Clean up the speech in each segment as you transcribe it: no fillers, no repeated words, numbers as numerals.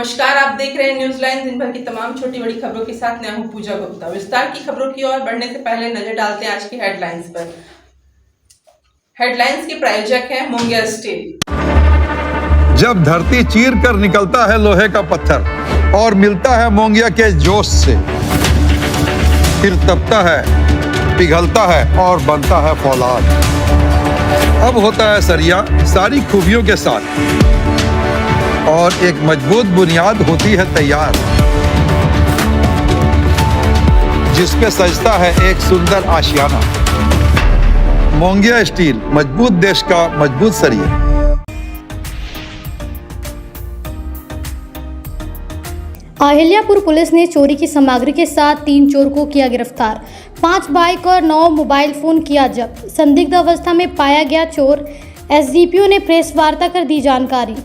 नमस्कार, आप देख रहे हैं न्यूज लाइन। दिन भर की तमाम छोटी बड़ी खबरों के साथ मैं हूं पूजा गुप्ता। विस्तार की खबरों की ओर बढ़ने से पहले नजर डालते हैं आज की हेडलाइंस पर। हेडलाइंस के प्रायोजक हैं मुंगिया स्टील। जब धरती चीर कर निकलता है लोहे का पत्थर और मिलता है मोंगिया के जोश से, फिर तपता है, पिघलता है और बनता है फौलाद। अब होता है सरिया सारी खूबियों के साथ और एक मजबूत बुनियाद होती है तैयार, जिस पे सजता है एक सुंदर आशियाना। मोंगिया स्टील, मजबूत देश का मजबूत सरिया। अहिल्यापुर पुलिस ने चोरी की सामग्री के साथ 3 चोर को किया गिरफ्तार। 5 बाइक और 9 मोबाइल फोन किया जब्त। संदिग्ध अवस्था में पाया गया चोर। एसडीपीओ ने प्रेस वार्ता कर दी जानकारी।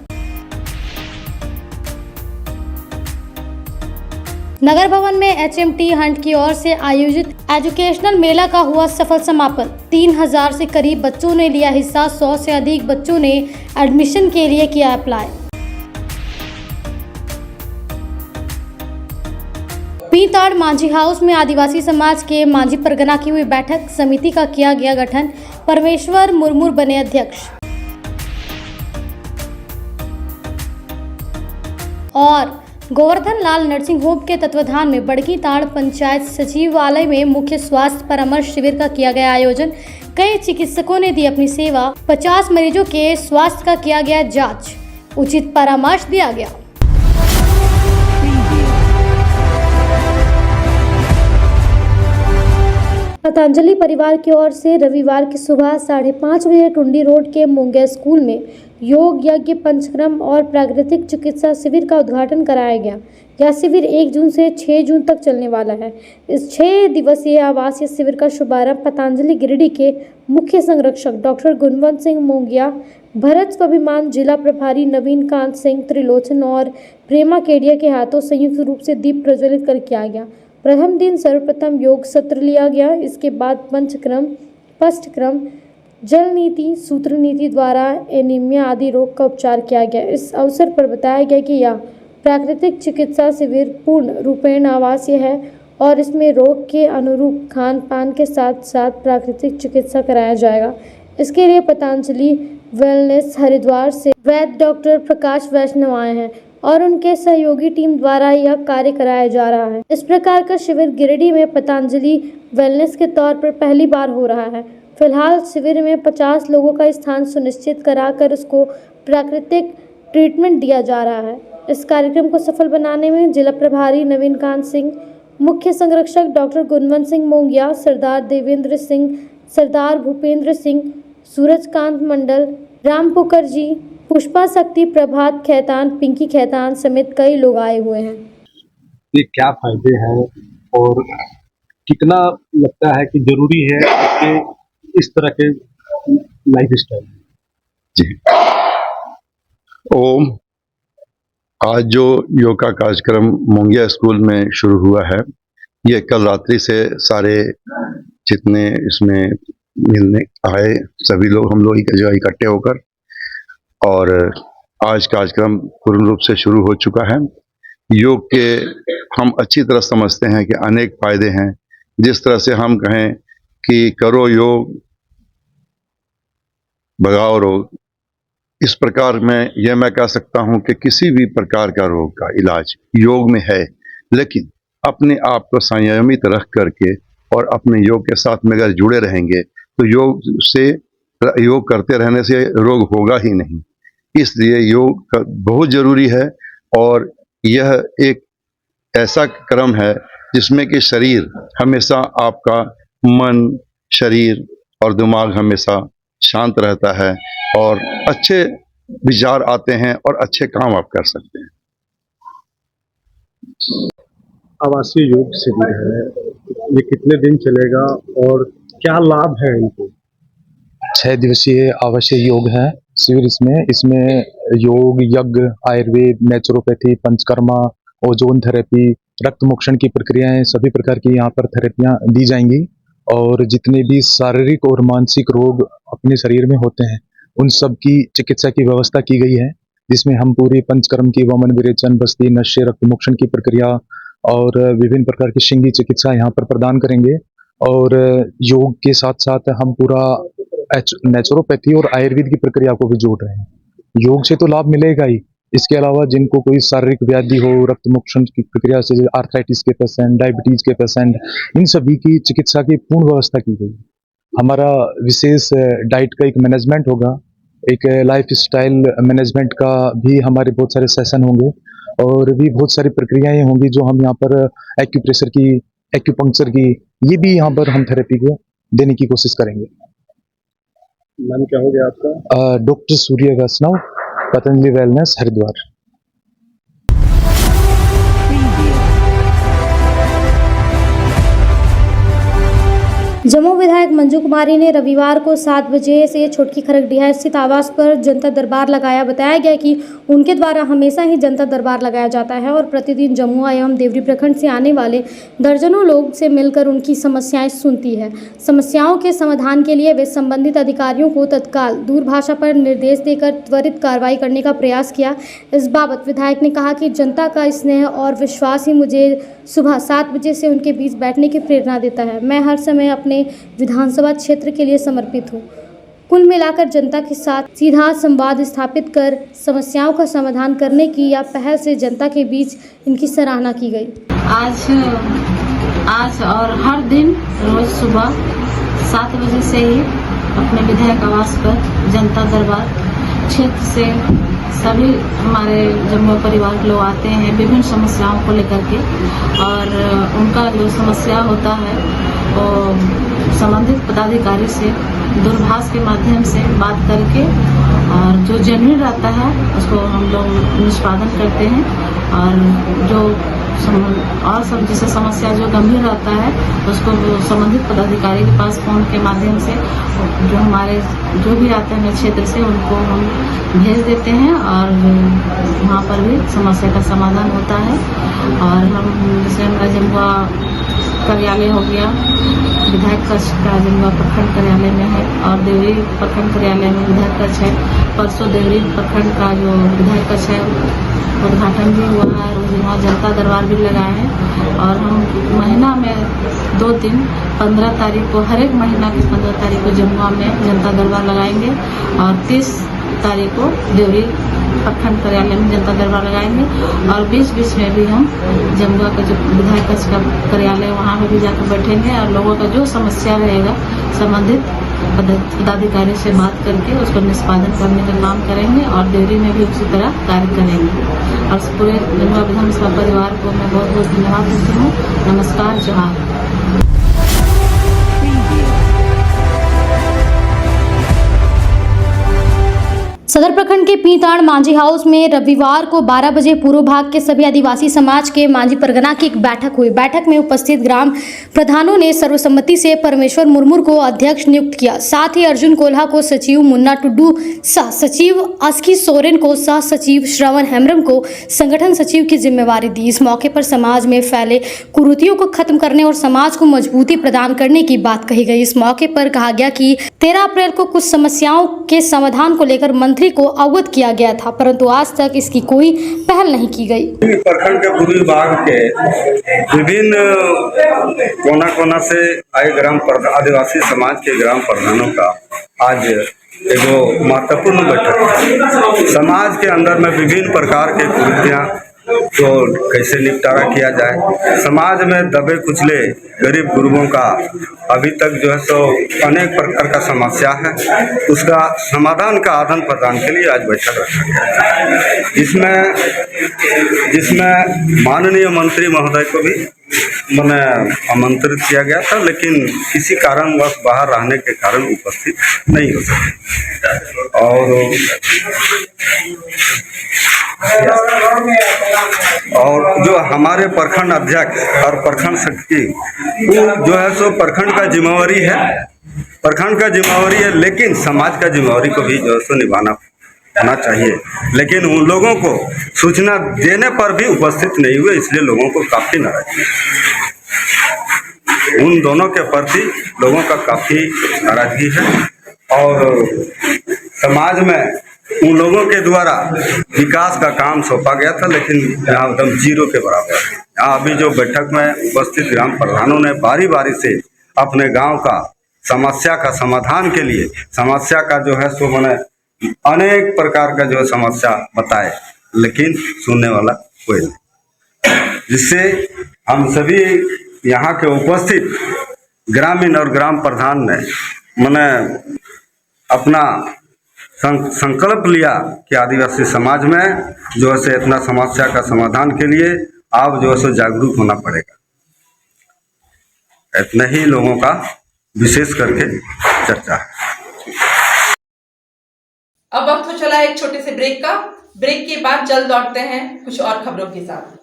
नगर भवन में एचएमटी हंट की ओर से आयोजित एजुकेशनल मेला का हुआ सफल समापन। 3000 से करीब बच्चों ने लिया हिस्सा। 100 से अधिक बच्चों ने एडमिशन के लिए किया अप्लाई। पीताड़ मांझी हाउस में आदिवासी समाज के मांझी परगना की हुई बैठक। समिति का किया गया गठन। परमेश्वर मुर्मू बने अध्यक्ष। और गोवर्धन लाल नर्सिंग होम के तत्वाधान में बड़की ताड़ पंचायत सचिवालय में मुख्य स्वास्थ्य परामर्श शिविर का किया गया आयोजन। कई चिकित्सकों ने दी अपनी सेवा। 50 मरीजों के स्वास्थ्य का किया गया जांच। उचित परामर्श दिया गया। पतंजलि परिवार की ओर से रविवार की सुबह 5:30 बजे टुंडी रोड के मुंगिया स्कूल में योग यज्ञ पंचक्रम और प्राकृतिक चिकित्सा शिविर का उद्घाटन कराया गया। यह शिविर 1 जून से 6 जून तक चलने वाला है। इस 6 दिवसीय आवासीय शिविर का शुभारंभ पतंजलि गिरिडीह के मुख्य संरक्षक डॉक्टर गुणवंत सिंह मोंगिया, भरत स्वाभिमान जिला प्रभारी नवीन कांत सिंह त्रिलोचन और प्रेमा केडिया के हाथों संयुक्त रूप से दीप प्रज्वलित कर किया गया। प्रथम दिन सर्वप्रथम योग सत्र लिया गया। इसके बाद पंचक्रम, पष्टक्रम, जल नीति, सूत्र नीति द्वारा एनीमिया आदि रोग का उपचार किया गया। इस अवसर पर बताया गया कि यह प्राकृतिक चिकित्सा शिविर पूर्ण रूपेण आवासीय है और इसमें रोग के अनुरूप खान पान के साथ साथ प्राकृतिक चिकित्सा कराया जाएगा। इसके लिए पतंजलि वेलनेस हरिद्वार से वैद्य डॉक्टर प्रकाश वैष्णव आए हैं और उनके सहयोगी टीम द्वारा यह कार्य कराया जा रहा है। इस प्रकार का शिविर गिरिडीह में पतंजलि वेलनेस के तौर पर पहली बार हो रहा है। फिलहाल शिविर में 50 लोगों का स्थान सुनिश्चित कराकर उसको प्राकृतिक ट्रीटमेंट दिया जा रहा है। इस कार्यक्रम को सफल बनाने में जिला प्रभारी नवीन कांत सिंह, मुख्य संरक्षक डॉक्टर गुणवंत सिंह मोंगिया, सरदार देवेंद्र सिंह, सरदार भूपेंद्र सिंह, सूरजकांत मंडल, राम पुकरजी, पुष्पा शक्ति, प्रभात खैतान, पिंकी खैतान समेत कई लोग आए हुए हैं। ये क्या फायदे हैं और कितना लगता है कि जरूरी है कि इस तरह के लाइफ स्टाइल? जी ओम, आज जो योग का कार्यक्रम मोंगिया स्कूल में शुरू हुआ है, ये कल रात्रि से सारे जितने इसमें मिलने आए सभी लोग, हम लोग जगह इकट्ठे होकर, और आज कार्यक्रम पूर्ण रूप से शुरू हो चुका है। योग के हम अच्छी तरह समझते हैं कि अनेक फायदे हैं। जिस तरह से हम कहें कि करो योग भगाओ रोग, इस प्रकार में यह मैं कह सकता हूं कि किसी भी प्रकार का रोग का इलाज योग में है, लेकिन अपने आप को संयमित रख करके और अपने योग के साथ में अगर जुड़े रहेंगे तो योग करते रहने से रोग होगा ही नहीं। इसलिए योग बहुत जरूरी है और यह एक ऐसा क्रम है जिसमें कि शरीर हमेशा, आपका मन, शरीर और दिमाग हमेशा शांत रहता है और अच्छे विचार आते हैं और अच्छे काम आप कर सकते हैं। आवासीय योग शिविर है, ये कितने दिन चलेगा और क्या लाभ है इनको? 6 दिवसीय आवासीय योग है शिविर। इसमें योग, यज्ञ, Ayurveda, naturopathy, panchakarma, ozone therapy, रक्त मोक्षण की प्रक्रियाएं, सभी प्रकार की यहाँ पर थेरेपियां दी जाएंगी। और जितने भी शारीरिक और मानसिक रोग अपने शरीर में होते हैं उन सब की चिकित्सा की व्यवस्था की गई है। जिसमें हम पूरी पंचकर्म की वमन विरेचन, बस्ती, नशे, रक्त मोक्षण की प्रक्रिया और विभिन्न प्रकार की शिंगी चिकित्सा यहाँ पर प्रदान करेंगे। और योग के साथ साथ हम पूरा नेचुरोपैथी और आयुर्वेद की प्रक्रिया को भी जोड़ रहे हैं। योग से तो लाभ मिलेगा ही, इसके अलावा जिनको कोई शारीरिक व्याधि हो, रक्त मोक्षण की प्रक्रिया से आर्थराइटिस के पेशेंट, डायबिटीज के पेशेंट, इन सभी की चिकित्सा की पूर्ण व्यवस्था की गई। हमारा विशेष डाइट का एक मैनेजमेंट होगा, एक लाइफ स्टाइल मैनेजमेंट का भी हमारे बहुत सारे सेशन होंगे और भी बहुत सारी प्रक्रियाएं होंगी जो हम यहाँ पर एक्यूप्रेशर की, एक्यूपंक्चर की, ये भी यहाँ पर हम थेरेपी को देने की कोशिश करेंगे। नाम क्या हो गया आपका? डॉक्टर सूर्य वैष्णव, पतंजलि वेलनेस, हरिद्वार। जम्मू विधायक मंजू कुमारी ने रविवार को 7 बजे से छोटकी खरगडिहा स्थित आवास पर जनता दरबार लगाया। बताया गया कि उनके द्वारा हमेशा ही जनता दरबार लगाया जाता है और प्रतिदिन जम्मू एवं देवरी प्रखंड से आने वाले दर्जनों लोग से मिलकर उनकी समस्याएं सुनती है। समस्याओं के समाधान के लिए वे संबंधित अधिकारियों को तत्काल दूरभाषा पर निर्देश देकर त्वरित कार्रवाई करने का प्रयास किया। इस बाबत विधायक ने कहा कि जनता का स्नेह और विश्वास ही मुझे सुबह 7 बजे से उनके बीच बैठने की प्रेरणा देता है। मैं हर समय अपने विधानसभा क्षेत्र के लिए समर्पित हूँ। कुल मिलाकर जनता के साथ सीधा संवाद स्थापित कर समस्याओं का समाधान करने की यह पहल से जनता के बीच इनकी सराहना की गई। आज और हर दिन रोज सुबह 7 बजे से ही अपने विधायक आवास पर जनता दरबार क्षेत्र से सभी हमारे जम्मू परिवार लोग आते हैं विभिन्न समस्याओं को लेकर के, और उनका जो समस्या होता है वो संबंधित पदाधिकारी से दूरभाष के माध्यम से बात करके और जो जेन्युइन रहता है उसको हम लोग निष्पादन करते हैं, और जो और सब जैसे समस्या जो गंभीर रहता है उसको संबंधित पदाधिकारी के पास फोन के माध्यम से जो हमारे जो भी आते हैं क्षेत्र से उनको हम भेज देते हैं और वहाँ पर भी समस्या का समाधान होता है। और हम जैसे हमारा जमुआ कार्यालय हो गया, विधायक कक्ष का जमुआ प्रखंड कार्यालय में है और देवरी प्रखंड कार्यालय में विधायक कक्ष है। परसों देवरी प्रखंड का जो विधायक कक्ष है उद्घाटन भी हुआ है, वहाँ जनता दरबार भी लगाए हैं। और हम महीना में 2 दिन 15 तारीख को, हर एक महीना की 15 तारीख को जमुआ में जनता दरबार लगाएंगे और 30 तारीख को देवरी प्रखंड कार्यालय में जनता दरबार लगाएंगे। और बीच में भी हम जमुआ का जो विधायक कक्ष का कार्यालय वहाँ पर भी जाकर बैठेंगे और लोगों का जो समस्या रहेगा संबंधित पदाधिकारी से बात करके उसको निष्पादन करने का काम करेंगे और देवरी में भी उसी तरह कार्य करेंगे। और पूरे जमुआ विधानसभा परिवार को मैं बहुत बहुत धन्यवाद देती हूँ। नमस्कार, जोहार। सदर प्रखंड के पीताड़ मांझी हाउस में रविवार को 12 बजे पूर्व भाग के सभी आदिवासी समाज के मांझी परगना की एक बैठक हुई। बैठक में उपस्थित ग्राम प्रधानों ने सर्वसम्मति से परमेश्वर मुर्मू को अध्यक्ष नियुक्त किया। साथ ही अर्जुन कोल्हा को सचिव, मुन्ना टुड्डू सह सचिव, अस्की सोरेन को सह सचिव, श्रवण हेम्ब्रम को संगठन सचिव की जिम्मेवारी दी। इस मौके पर समाज में फैले कुरीतियों को खत्म करने और समाज को मजबूती प्रदान करने की बात कही गई। इस मौके पर कहा गया कि 13 अप्रैल को कुछ समस्याओं के समाधान को लेकर मंत्री को अवगत किया गया था, परंतु आज तक इसकी कोई पहल नहीं की गई। प्रखंड के पूर्वी भाग के विभिन्न कोना से आए आदिवासी समाज के ग्राम प्रधानों का आज एगो महत्वपूर्ण बैठक है। समाज के अंदर में विभिन्न प्रकार के कुरीतियां तो कैसे निपटारा किया जाए, समाज में दबे कुचले गरीब गुरुओं का अभी तक जो है सो अनेक प्रकार का समस्या है, उसका समाधान का आदान प्रदान के लिए आज बैठक रखा गया है। जिसमें माननीय मंत्री महोदय को भी मैंने आमंत्रित किया गया था, लेकिन किसी कारणवश बाहर रहने के कारण उपस्थित नहीं हो सके। और जो हमारे प्रखंड अध्यक्ष और प्रखंड सचिव जो है सो प्रखंड का जिम्मेवारी है, लेकिन समाज का जिम्मेवारी को भी जो है सो निभाना होना चाहिए। लेकिन उन लोगों को सूचना देने पर भी उपस्थित नहीं हुए, इसलिए लोगों को काफी नाराजगी, उन दोनों के प्रति लोगों का काफी नाराजगी है। और समाज में उन लोगों के द्वारा विकास का काम सौंपा गया था, लेकिन यहाँ एकदम जीरो के बराबर है। यहाँ अभी जो बैठक में उपस्थित ग्राम प्रधानों ने बारी बारी से अपने गांव का समस्या का समाधान के लिए समस्या का जो है सो मैंने अनेक प्रकार का जो है समस्या बताए, लेकिन सुनने वाला कोई नहीं, जिससे हम सभी यहाँ के उपस्थित ग्रामीण और ग्राम प्रधान ने मैंने अपना संकल्प लिया कि आदिवासी समाज में जो है से इतना समस्या का समाधान के लिए आप जो है सो जागरूक होना पड़ेगा। इतने ही लोगों का विशेष करके चर्चा है। अब वक्त हो चला एक छोटे से ब्रेक का। ब्रेक के बाद जल्द लौटते हैं कुछ और खबरों के साथ।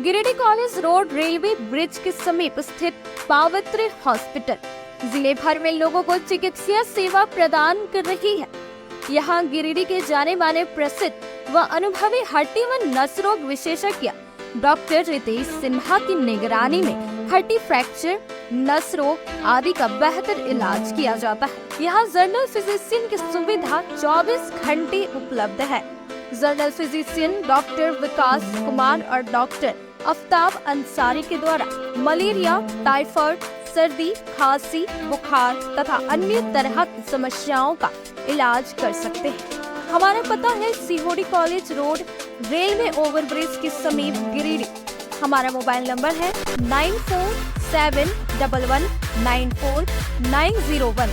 Giridih college road railway bridge के समीप स्थित पावित्र हॉस्पिटल जिले भर में लोगों को चिकित्सा सेवा प्रदान कर रही है। यहाँ गिरिडीह के जाने माने प्रसिद्ध व अनुभवी हड्डी व नस रोग विशेषज्ञ डॉक्टर रितेश सिन्हा की निगरानी में हड्डी फ्रैक्चर, नस रोग आदि का बेहतर इलाज किया जाता है। यहाँ जनरल फिजिशियन की सुविधा 24 घंटे उपलब्ध है। जनरल फिजिशियन डॉक्टर विकास कुमार और डॉक्टर आफ्ताब अंसारी के द्वारा मलेरिया, टाइफाइड, सर्दी, खांसी, बुखार तथा अन्य तरह की समस्याओं का इलाज कर सकते हैं। हमारा पता है सीहोडी कॉलेज रोड रेलवे ओवरब्रिज के समीप गिरिडीह। हमारा मोबाइल नंबर है 9471194901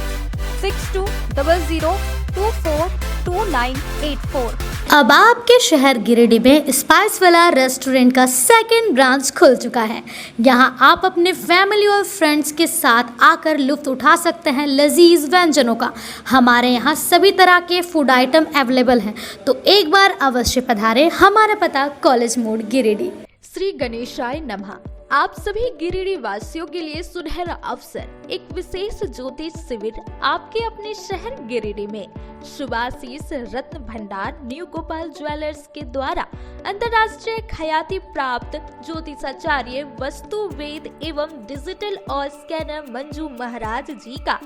6200242984। अब आपके शहर गिरिडीह में स्पाइस वाला रेस्टोरेंट का सेकंड ब्रांच खुल चुका है। यहाँ आप अपने फैमिली और फ्रेंड्स के साथ आकर लुत्फ उठा सकते हैं लजीज व्यंजनों का। हमारे यहाँ सभी तरह के फूड आइटम अवेलेबल हैं, तो एक बार अवश्य पधारें। हमारा पता कॉलेज मोड़ गिरिडीह। श्री गणेशाय नमः। आप सभी गिरिडीह वासियों के लिए सुनहरा अवसर, एक विशेष ज्योतिष शिविर आपके अपने शहर गिरिडीह में शुभाशीष रत्न भंडार न्यू गोपाल ज्वेलर्स के द्वारा अंतर्राष्ट्रीय ख्याति प्राप्त ज्योतिषाचार्य वस्तु वेद एवं डिजिटल और स्कैनर मंजू महाराज जी का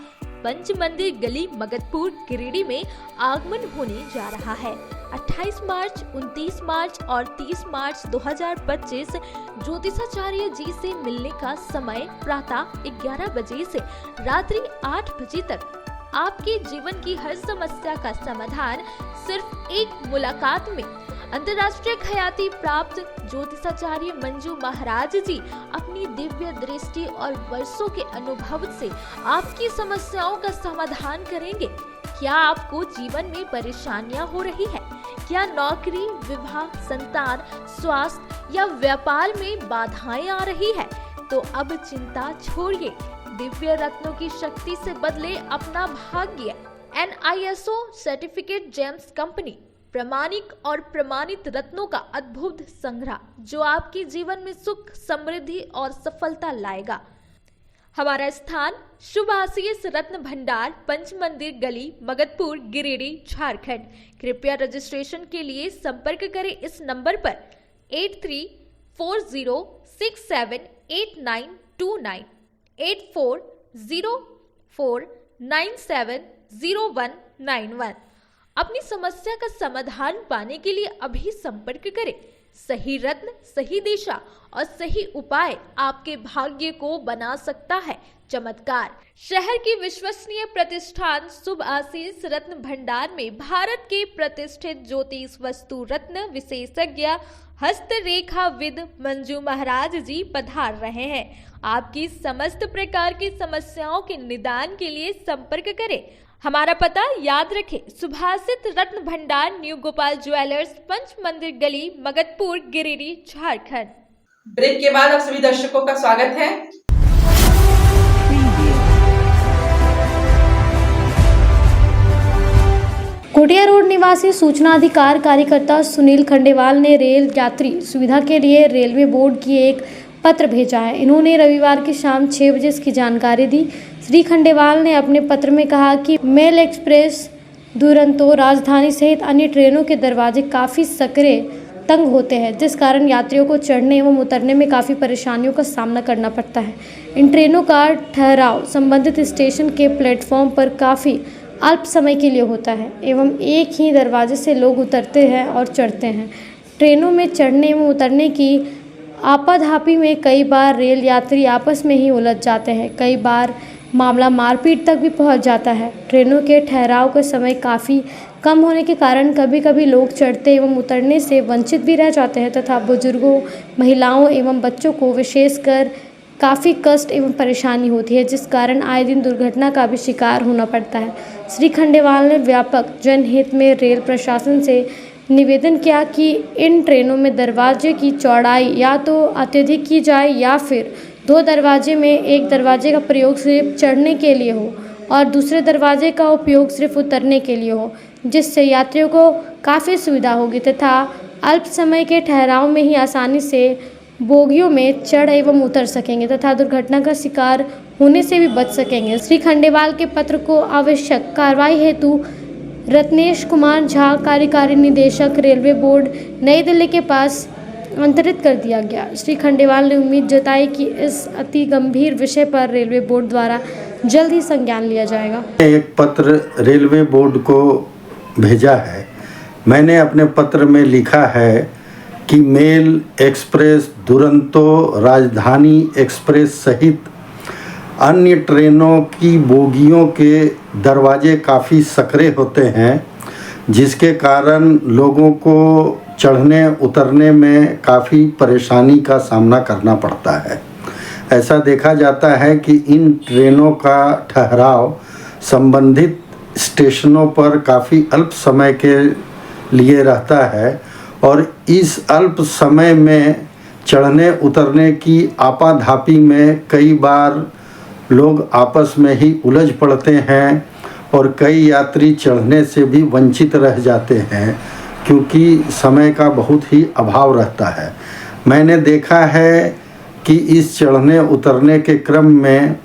पंच मंदिर गली मगधपुर गिरिडीह में आगमन होने जा रहा है। 28 मार्च, 29 मार्च और 30 मार्च 2025 ज्योतिषाचार्य जी से मिलने का समय प्रातः 11 बजे से रात्रि 8 बजे तक। आपके जीवन की हर समस्या का समाधान सिर्फ एक मुलाकात में। अंतर्राष्ट्रीय ख्याति प्राप्त ज्योतिषाचार्य मंजू महाराज जी अपनी दिव्य दृष्टि और वर्षों के अनुभव से आपकी समस्याओं का समाधान करेंगे। क्या आपको जीवन में परेशानियां हो रही है? क्या नौकरी, विवाह, संतान, स्वास्थ्य या व्यापार में बाधाएं आ रही है? तो अब चिंता छोड़िए, दिव्य रत्नों की शक्ति से बदले अपना भाग्य। NISO सर्टिफिकेट जेम्स कंपनी प्रमाणिक और प्रमाणित रत्नों का अद्भुत संग्रह जो आपके जीवन में सुख, समृद्धि और सफलता लाएगा। हमारा स्थान शुभाशीष रत्न भंडार पंच मंदिर गली मगधपुर गिरिडीह झारखंड। कृपया रजिस्ट्रेशन के लिए संपर्क करें इस नंबर पर 8340678929 8404970191। अपनी समस्या का समाधान पाने के लिए अभी संपर्क करें। सही रत्न, सही दिशा और सही उपाय आपके भाग्य को बना सकता है चमत्कार। शहर की विश्वसनीय प्रतिष्ठान शुभ आशीष रत्न भंडार में भारत के प्रतिष्ठित ज्योतिष वस्तु रत्न विशेषज्ञ हस्तरेखाविद मंजू महाराज जी पधार रहे हैं। आपकी समस्त प्रकार की समस्याओं के निदान के लिए संपर्क करें। हमारा पता याद रखें, सुभाषित रत्न भंडार न्यू गोपाल ज्वेलर्स पंच मंदिर गली मगधपुर गिरिडीह झारखंड। ब्रेक के बाद आप सभी दर्शकों का स्वागत है। कोटिया रोड निवासी सूचना अधिकार कार्यकर्ता सुनील खंडेवाल ने रेल यात्री सुविधा के लिए रेलवे बोर्ड की एक पत्र भेजा है। इन्होंने रविवार की शाम 6 बजे इसकी जानकारी दी। श्री खंडेवाल ने अपने पत्र में कहा कि मेल एक्सप्रेस, दुरंतो, राजधानी सहित अन्य ट्रेनों के दरवाजे काफ़ी सकरे तंग होते हैं, जिस कारण यात्रियों को चढ़ने एवं उतरने में काफ़ी परेशानियों का सामना करना पड़ता है। इन ट्रेनों का ठहराव संबंधित स्टेशन के प्लेटफॉर्म पर काफ़ी अल्प समय के लिए होता है एवं एक ही दरवाजे से लोग उतरते हैं और चढ़ते हैं। ट्रेनों में चढ़ने एवं उतरने की आपाधापी में कई बार रेल यात्री आपस में ही उलझ जाते हैं। कई बार मामला मारपीट तक भी पहुंच जाता है। ट्रेनों के ठहराव का समय काफ़ी कम होने के कारण कभी कभी लोग चढ़ते एवं उतरने से वंचित भी रह जाते हैं तथा बुजुर्गों, महिलाओं एवं बच्चों को विशेषकर काफ़ी कष्ट एवं परेशानी होती है, जिस कारण आए दिन दुर्घटना का भी शिकार होना पड़ता है। श्री खंडेवाल ने व्यापक जनहित में रेल प्रशासन से निवेदन किया कि इन ट्रेनों में दरवाजे की चौड़ाई या तो अत्यधिक की जाए या फिर 2 दरवाजे में एक दरवाजे का प्रयोग सिर्फ चढ़ने के लिए हो और दूसरे दरवाजे का उपयोग सिर्फ उतरने के लिए हो, जिससे यात्रियों को काफ़ी सुविधा होगी तथा अल्प समय के ठहराव में ही आसानी से बोगियों में चढ़ एवं उतर सकेंगे तथा दुर्घटना का शिकार होने से भी बच सकेंगे। श्री खंडेवाल के पत्र को आवश्यक कार्रवाई हेतु रत्नेश कुमार झा, कार्यकारी निदेशक रेलवे बोर्ड, नई दिल्ली के पास अंतरित कर दिया गया। श्री खंडेवाल ने उम्मीद जताई कि इस अति गंभीर विषय पर रेलवे बोर्ड द्वारा जल्द ही संज्ञान लिया जाएगा। एक पत्र रेलवे बोर्ड को भेजा है। मैंने अपने पत्र में लिखा है कि मेल एक्सप्रेस, दुरंतो, राजधानी एक्सप्रेस सहित अन्य ट्रेनों की बोगियों के दरवाजे काफ़ी सकरे होते हैं, जिसके कारण लोगों को चढ़ने उतरने में काफ़ी परेशानी का सामना करना पड़ता है। ऐसा देखा जाता है कि इन ट्रेनों का ठहराव संबंधित स्टेशनों पर काफ़ी अल्प समय के लिए रहता है और इस अल्प समय में चढ़ने उतरने की आपाधापी में कई बार लोग आपस में ही उलझ पड़ते हैं और कई यात्री चढ़ने से भी वंचित रह जाते हैं क्योंकि समय का बहुत ही अभाव रहता है। मैंने देखा है कि इस चढ़ने उतरने के क्रम में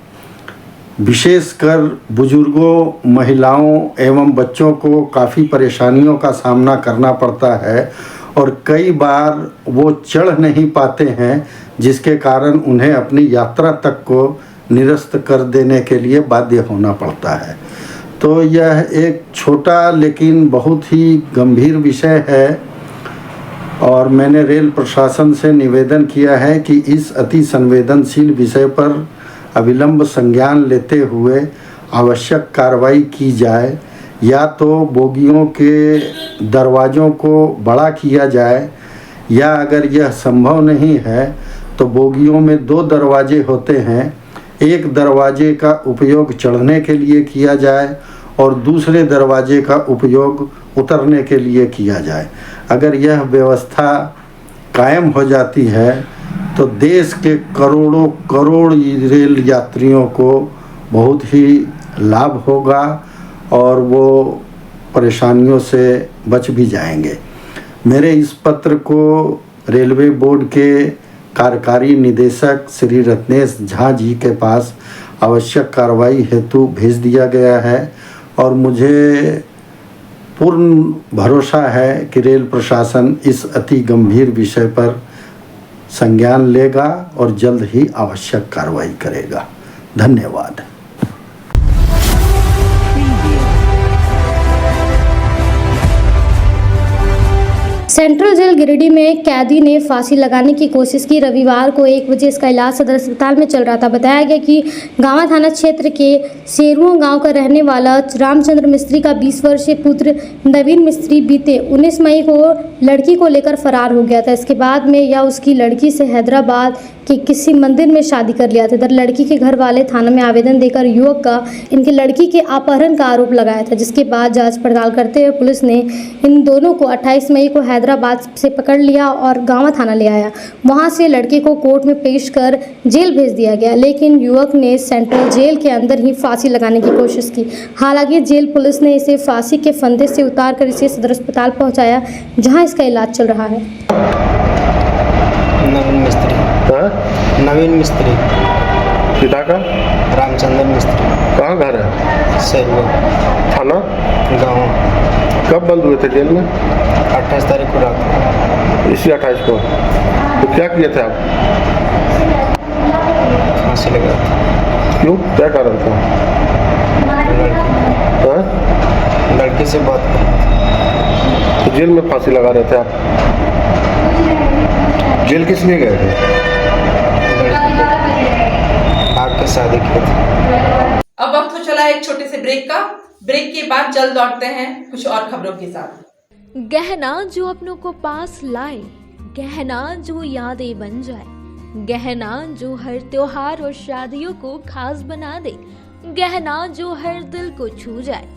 विशेषकर बुजुर्गों, महिलाओं एवं बच्चों को काफ़ी परेशानियों का सामना करना पड़ता है और कई बार वो चढ़ नहीं पाते हैं, जिसके कारण उन्हें अपनी यात्रा तक को निरस्त कर देने के लिए बाध्य होना पड़ता है। तो यह एक छोटा लेकिन बहुत ही गंभीर विषय है और मैंने रेल प्रशासन से निवेदन किया है कि इस अति संवेदनशील विषय पर अविलंब संज्ञान लेते हुए आवश्यक कार्रवाई की जाए। या तो बोगियों के दरवाज़ों को बड़ा किया जाए या अगर यह संभव नहीं है तो बोगियों में 2 दरवाजे होते हैं, एक दरवाजे का उपयोग चढ़ने के लिए किया जाए और दूसरे दरवाजे का उपयोग उतरने के लिए किया जाए। अगर यह व्यवस्था कायम हो जाती है तो देश के करोड़ों करोड़ रेल यात्रियों को बहुत ही लाभ होगा और वो परेशानियों से बच भी जाएंगे। मेरे इस पत्र को रेलवे बोर्ड के कार्यकारी निदेशक श्री रत्नेश झा जी के पास आवश्यक कार्रवाई हेतु भेज दिया गया है और मुझे पूर्ण भरोसा है कि रेल प्रशासन इस अति गंभीर विषय पर संज्ञान लेगा और जल्द ही आवश्यक कार्रवाई करेगा। धन्यवाद। सेंट्रल जेल गिरिडीह में एक कैदी ने फांसी लगाने की कोशिश की। रविवार को 1 बजे इसका इलाज सदर अस्पताल में चल रहा था। बताया गया कि गांवा थाना क्षेत्र के शेरुओं गांव का रहने वाला रामचंद्र मिस्त्री का 20 वर्षीय पुत्र नवीन मिस्त्री बीते 19 मई को लड़की को लेकर फरार हो गया था। इसके बाद में यह उसकी लड़की से हैदराबाद के किसी मंदिर में शादी कर लिया था। इधर लड़की के घर वाले थाना में आवेदन देकर युवक का इनकी लड़की के अपहरण का आरोप लगाया था, जिसके बाद जांच पड़ताल करते हुए पुलिस ने इन दोनों को 28 मई को हैदराबाद से पकड़ लिया और गांवा थाना ले आया। वहां से लड़के को कोर्ट में पेश कर जेल भेज दिया गया, लेकिन युवक ने सेंट्रल जेल के अंदर ही फांसी लगाने की कोशिश की। हालांकि जेल पुलिस ने इसे फांसी के फंदे से उतार कर इसे सदर अस्पताल पहुँचाया, जहाँ इसका इलाज चल रहा है। नवीन मिस्त्री पिता का रामचंद्र मिस्त्री। कहाँ घर है? शेरुआ थाना गाँव। कब बंद हुए थे जेल में? 28 तारीख को रात। इसी 28 को। तो क्या किए थे आप? फांसी लगा। क्यों, क्या कारण था? लड़की। से बात कर रहे थे। तो जेल में फांसी लगा रहे थे आप? जेल किस लिए गए थे? आपके शादी किए थे। अब वक्त हो चला एक छोटे से ब्रेक का। ब्रेक के बाद जल्द लौटते हैं कुछ और खबरों के साथ। गहना जो अपनों को पास लाए, गहना जो यादें बन जाए, गहना जो हर त्योहार और शादियों को खास बना दे, गहना जो हर दिल को छू जाए।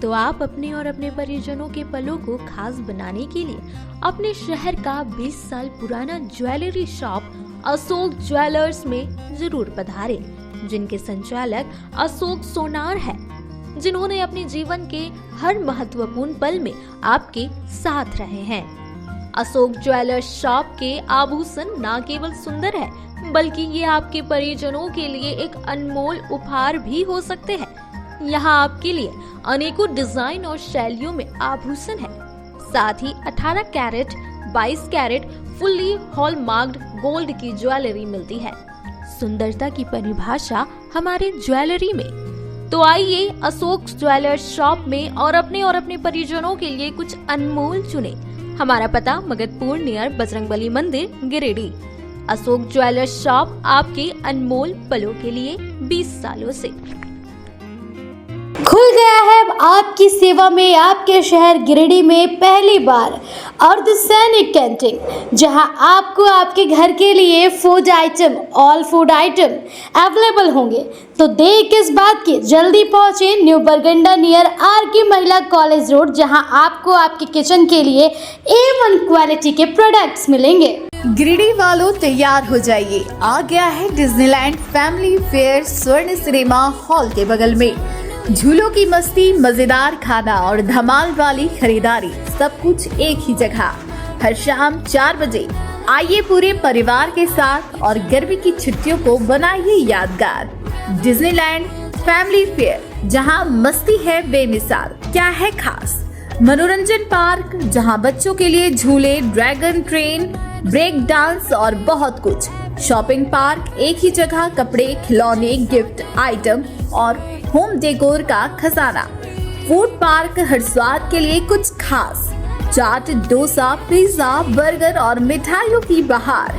तो आप अपने और अपने परिजनों के पलों को खास बनाने के लिए अपने शहर का 20 साल पुराना ज्वेलरी शॉप अशोक ज्वेलर्स में जरूर पधारें, जिनके संचालक अशोक सोनार है, जिन्होंने अपने जीवन के हर महत्वपूर्ण पल में आपके साथ रहे हैं। अशोक ज्वेलर्स शॉप के आभूषण न केवल सुंदर है, बल्कि ये आपके परिजनों के लिए एक अनमोल उपहार भी हो सकते हैं। यहाँ आपके लिए अनेकों डिजाइन और शैलियों में आभूषण है। साथ ही 18 कैरेट, 22 कैरेट फुल्ली हॉलमार्क्ड गोल्ड की ज्वेलरी मिलती है। सुंदरता की परिभाषा हमारे ज्वेलरी में। तो आइए अशोक ज्वेलर्स शॉप में और अपने परिजनों के लिए कुछ अनमोल चुने। हमारा पता मगधपुर नियर बजरंगबली मंदिर, गिरिडीह। अशोक ज्वेलर्स शॉप आपके अनमोल पलों के लिए 20 सालों से। खुल गया है आपकी सेवा में आपके शहर गिरिडीह में पहली बार अर्धसैनिक कैंटीन, जहां आपको आपके घर के लिए food item, all food item available होंगे। तो देर किस बात की, जल्दी पहुंचे न्यू बरगंडा नियर आरके महिला कॉलेज रोड, जहां आपको आपके किचन के लिए A1 क्वालिटी के प्रोडक्ट्स मिलेंगे। गिरिडीह वालों तैयार हो जाइए, आ गया है डिज्नीलैंड फैमिली फेयर स्वर्ण सिनेमा हॉल के बगल में। झूलों की मस्ती, मजेदार खाना और धमाल वाली खरीदारी, सब कुछ एक ही जगह। हर शाम 4 बजे आइए पूरे परिवार के साथ और गर्मी की छुट्टियों को बनाइए यादगार। डिज्नीलैंड फैमिली फेयर, जहां मस्ती है बेमिसाल। क्या है खास? मनोरंजन पार्क, जहां बच्चों के लिए झूले, ड्रैगन ट्रेन, ब्रेक डांस और बहुत कुछ। शॉपिंग पार्क, एक ही जगह कपड़े, खिलौने, गिफ्ट आइटम और होम डेकोर का खजाना। फूड पार्क, हर स्वाद के लिए कुछ खास। चाट, डोसा, पिज्जा, बर्गर और मिठाइयों की बहार।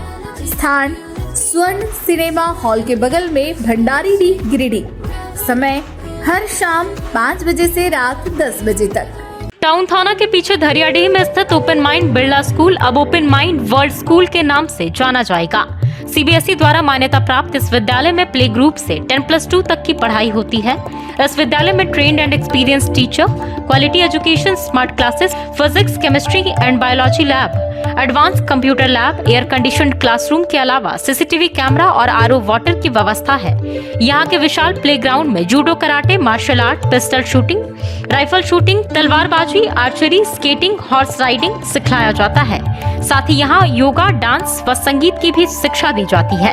स्थान स्वर्ण सिनेमा हॉल के बगल में, भंडारीडीह, गिरिडीह। समय हर शाम 5 बजे से रात 10 बजे तक। टाउन थाना के पीछे धरियाडीह में स्थित ओपन माइंड बिरला स्कूल अब ओपन माइंड वर्ल्ड स्कूल के नाम से जाना जाएगा। सीबीएसई द्वारा मान्यता प्राप्त इस विद्यालय में प्ले ग्रुप से 10+2 तक की पढ़ाई होती है। इस विद्यालय में trained and experience teacher, quality education, smart classes, physics, chemistry and biology lab, advance computer lab, air conditioned classroom के अलावा सीसीटीवी कैमरा और आरओ वाटर की व्यवस्था है। यहाँ के विशाल प्लेग्राउंड में judo, karate, martial art, pistol shooting, rifle shooting, तलवारबाजी, आर्चरी, स्केटिंग, हॉर्स राइडिंग सिखाया जाता है। साथ ही यहाँ योगा, डांस व संगीत की भी शिक्षा दी जाती है।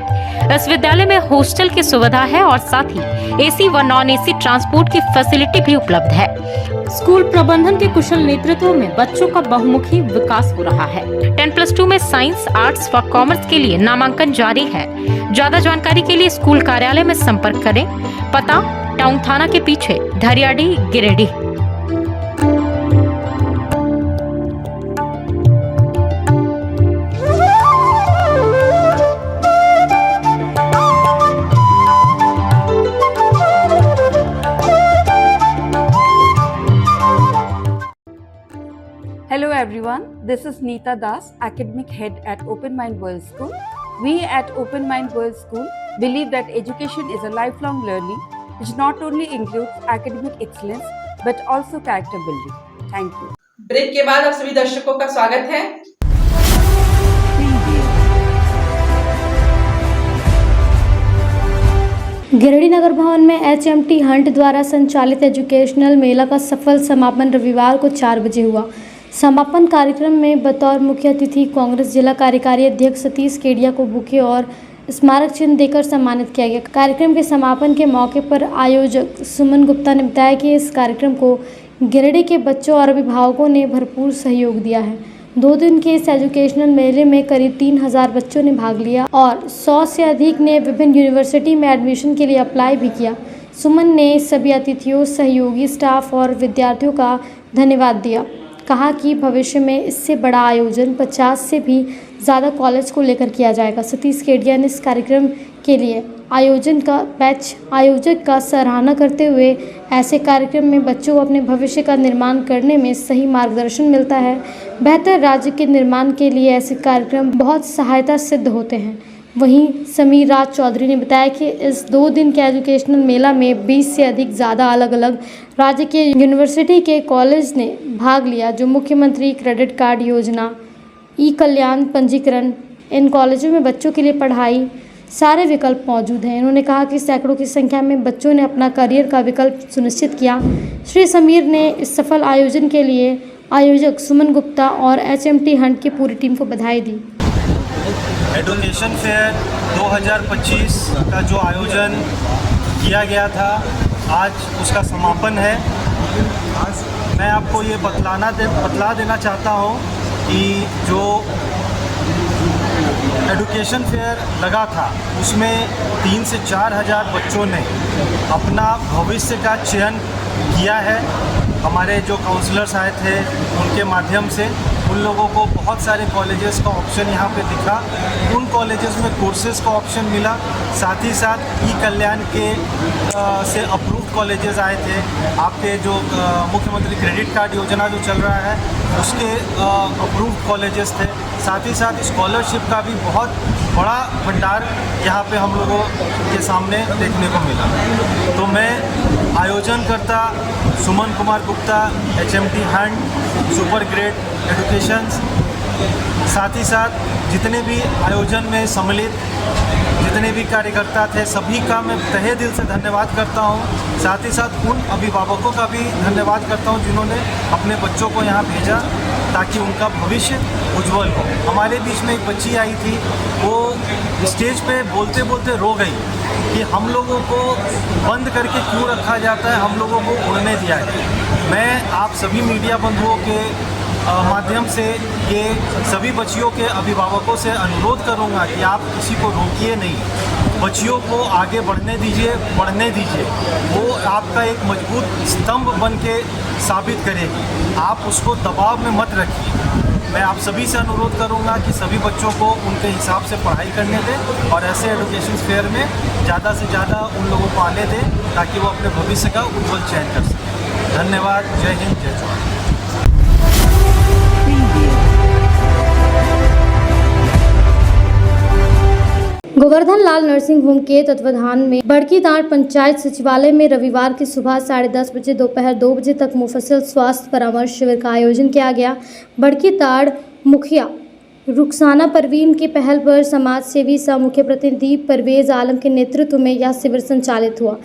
इस विद्यालय में हॉस्टल की सुविधा है और साथ ही एसी व नॉन एसी ट्रांसपोर्ट की फैसिलिटी भी उपलब्ध है। स्कूल प्रबंधन के कुशल नेतृत्व में बच्चों का बहुमुखी विकास हो रहा है। 10+2 में साइंस, आर्ट्स व कॉमर्स के लिए नामांकन जारी है। ज्यादा जानकारी के लिए स्कूल कार्यालय में संपर्क करें। पता टाउन थाना के पीछे, धरियाडीह, Giridih. Hello everyone, this is Neeta Das, Academic Head at Open Mind World School. We at Open Mind World School believe that education is a lifelong learning which not only includes academic excellence but also character building. Thank you. Break के बाद आप सभी दर्शकों का स्वागत है। गिरिडीह नगर भवन में HMT हंट द्वारा संचालित एजुकेशनल मेला का सफल समापन रविवार को 4 बजे हुआ। समापन कार्यक्रम में बतौर मुख्य अतिथि कांग्रेस जिला कार्यकारी अध्यक्ष सतीश केडिया को बुके और स्मारक चिन्ह देकर सम्मानित किया गया। कार्यक्रम के समापन के मौके पर आयोजक सुमन गुप्ता ने बताया कि इस कार्यक्रम को गिरिडीह के बच्चों और अभिभावकों ने भरपूर सहयोग दिया है। 2 दिन के इस एजुकेशनल मेले में करीब 3000 बच्चों ने भाग लिया और 100 से अधिक ने विभिन्न यूनिवर्सिटी में एडमिशन के लिए अप्लाई भी किया। सुमन ने सभी अतिथियों, सहयोगी स्टाफ और विद्यार्थियों का धन्यवाद दिया। कहा कि भविष्य में इससे बड़ा आयोजन 50 से भी ज़्यादा कॉलेज को लेकर किया जाएगा। सतीश केडिया ने इस कार्यक्रम के लिए आयोजक का सराहना करते हुए ऐसे कार्यक्रम में बच्चों को अपने भविष्य का निर्माण करने में सही मार्गदर्शन मिलता है। बेहतर राज्य के निर्माण के लिए ऐसे कार्यक्रम बहुत सहायता सिद्ध होते हैं। वहीं समीर राज चौधरी ने बताया कि इस 2 दिन के एजुकेशनल मेला में 20 से अधिक ज़्यादा अलग अलग राज्य के यूनिवर्सिटी के कॉलेज ने भाग लिया, जो मुख्यमंत्री क्रेडिट कार्ड योजना, ई कल्याण पंजीकरण, इन कॉलेजों में बच्चों के लिए पढ़ाई सारे विकल्प मौजूद हैं। इन्होंने कहा कि सैकड़ों की संख्या में बच्चों ने अपना करियर का विकल्प सुनिश्चित किया। श्री समीर ने इस सफल आयोजन के लिए आयोजक सुमन गुप्ता और HMT हंट की पूरी टीम को बधाई दी। एजुकेशन फेयर 2025 का जो आयोजन किया गया था, आज उसका समापन है। मैं आपको ये बतला देना चाहता हूँ कि जो एजुकेशन फेयर लगा था उसमें 3 से 4 हज़ार बच्चों ने अपना भविष्य का चयन किया है। हमारे जो काउंसलर्स आए थे उनके माध्यम से उन लोगों को बहुत सारे कॉलेजेस का ऑप्शन यहाँ पे दिखा। उन कॉलेजेस में कोर्सेज़ का ऑप्शन मिला। साथ ही साथ ई कल्याण के से अप्रूव्ड कॉलेजेस आए थे। आपके जो मुख्यमंत्री क्रेडिट कार्ड योजना जो चल रहा है उसके अप्रूव्ड कॉलेजेस थे। साथ ही साथ स्कॉलरशिप का भी बहुत बड़ा भंडार यहाँ पे हम लोगों के सामने देखने को मिला। तो मैं आयोजनकर्ता Suman Kumar Gupta, HMT hunt, super grade educations, साथ ही साथ जितने भी आयोजन में सम्मिलित जितने भी कार्यकर्ता थे सभी का मैं तहे दिल से धन्यवाद करता हूँ। साथ ही साथ उन अभिभावकों का भी धन्यवाद करता हूँ जिन्होंने अपने बच्चों को यहाँ भेजा ताकि उनका भविष्य उज्जवल हो। हमारे बीच में एक बच्ची आई थी, वो स्टेज पे बोलते बोलते रो गई कि हम लोगों को बंद करके क्यों रखा जाता है, हम लोगों को उड़ने दिया है। मैं आप सभी मीडिया बंधुओं के माध्यम से ये सभी बच्चियों के अभिभावकों से अनुरोध करूंगा कि आप किसी को रोकिए नहीं, बच्चियों को आगे बढ़ने दीजिए, पढ़ने दीजिए। वो आपका एक मजबूत स्तंभ बन के साबित करेगी। आप उसको दबाव में मत रखिए। मैं आप सभी से अनुरोध करूंगा कि सभी बच्चों को उनके हिसाब से पढ़ाई करने दें और ऐसे एजुकेशन फेयर में ज़्यादा से ज़्यादा उन लोगों को आने दें ताकि वो अपने भविष्य का उज्जवल चयन कर सकें। धन्यवाद। जय हिंद, जय जवाहर। गोवर्धन लाल नर्सिंग होम के तत्वाधान में बड़कीताड़ पंचायत सचिवालय में रविवार की सुबह 10:30 बजे दोपहर 2 बजे तक मुफस्सिल स्वास्थ्य परामर्श शिविर का आयोजन किया गया। बड़कीताड़ मुखिया रुखसाना परवीन की पहल पर समाज सेवी सह मुख्य प्रतिनिधि परवेज आलम के नेतृत्व में यह शिविर संचालित हुआ।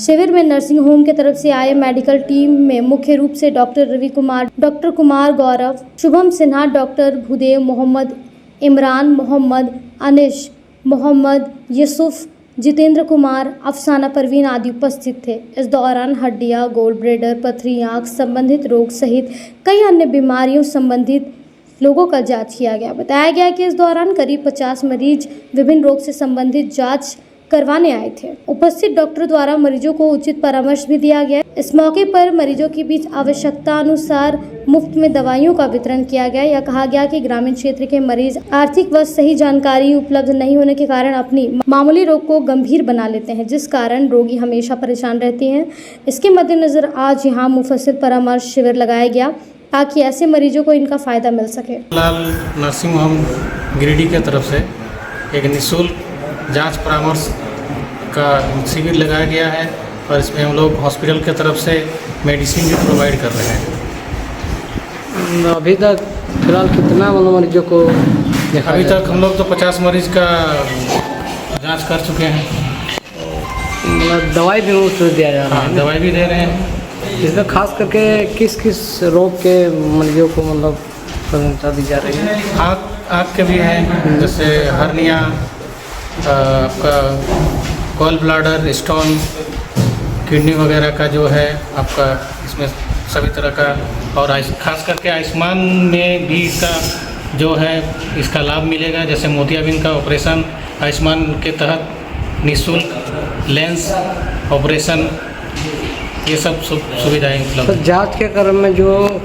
शिविर में नर्सिंग होम की तरफ से आए मेडिकल टीम में मुख्य रूप से doctor Ravi Kumar, doctor Kumar Gaurav, Shubham Sinha, doctor Bhudev Mohammad, Imran Mohammad, अनिश मोहम्मद, यूसुफ, जितेंद्र कुमार, अफसाना परवीन आदि उपस्थित थे। इस दौरान हड्डियां, गोल्ड ब्लेडर, पथरी, आँख संबंधित रोग सहित कई अन्य बीमारियों संबंधित लोगों का जांच किया गया। बताया गया कि इस दौरान करीब 50 मरीज विभिन्न रोग से संबंधित जांच करवाने आए थे। उपस्थित डॉक्टर द्वारा मरीजों को उचित परामर्श भी दिया गया। इस मौके पर मरीजों के बीच आवश्यकता अनुसार मुफ्त में दवाइयों का वितरण किया गया। यह कहा गया कि ग्रामीण क्षेत्र के मरीज आर्थिक व सही जानकारी उपलब्ध नहीं होने के कारण अपनी मामूली रोग को गंभीर बना लेते हैं, जिस कारण रोगी हमेशा परेशान रहते हैं। इसके मद्देनजर आज यहाँ मुफस्सिल परामर्श शिविर लगाया गया ताकि ऐसे मरीजों को इनका फ़ायदा मिल सके। लाल नर्सिंग होम गिरिडीह की तरफ से एक निःशुल्क जांच परामर्श का शिविर लगाया गया है और इसमें हम लोग हॉस्पिटल की तरफ से मेडिसिन भी प्रोवाइड कर रहे हैं। अभी तक फिलहाल कितना मरीजों को देखा? अभी तक हम लोग तो 50 मरीज का जांच कर चुके हैं। मतलब दवाई भी मुफ्त दिया जा रहा है? दवाई भी दे रहे हैं। इसमें खास करके किस किस रोग के मरीजों को मतलब प्राथमिकता दी जा रही है? आँख के भी हैं, जैसे हर्निया, आपका गॉल ब्लाडर, स्टोन, किडनी वगैरह का जो है आपका इसमें सभी तरह का, और खास करके आयुष्मान में भी इसका जो है इसका लाभ मिलेगा। जैसे मोतियाबिंद का ऑपरेशन आयुष्मान के तहत निःशुल्क, लेंस ऑपरेशन ये सब सुविधाएं उपलब्ध तो हैं। जांच के क्रम में जो